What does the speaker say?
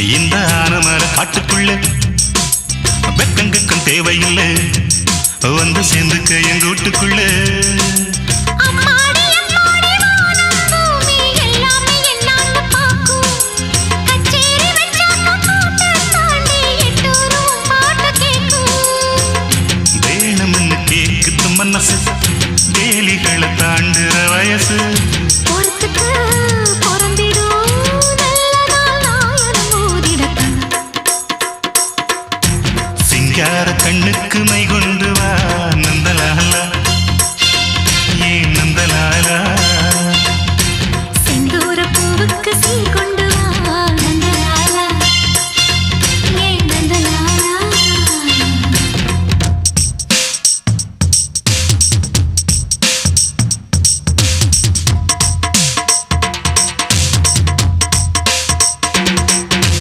இந்த ஆனமர காட்டுக்குள்ள வெக்கங்கக்கம் தேவையில்லை வந்து சேர்ந்துக்க எங்க வீட்டுக்குள்ள வேணும்னு கேக்குது மனசு வேலிகளை தாண்டுற வயசு சிங்கார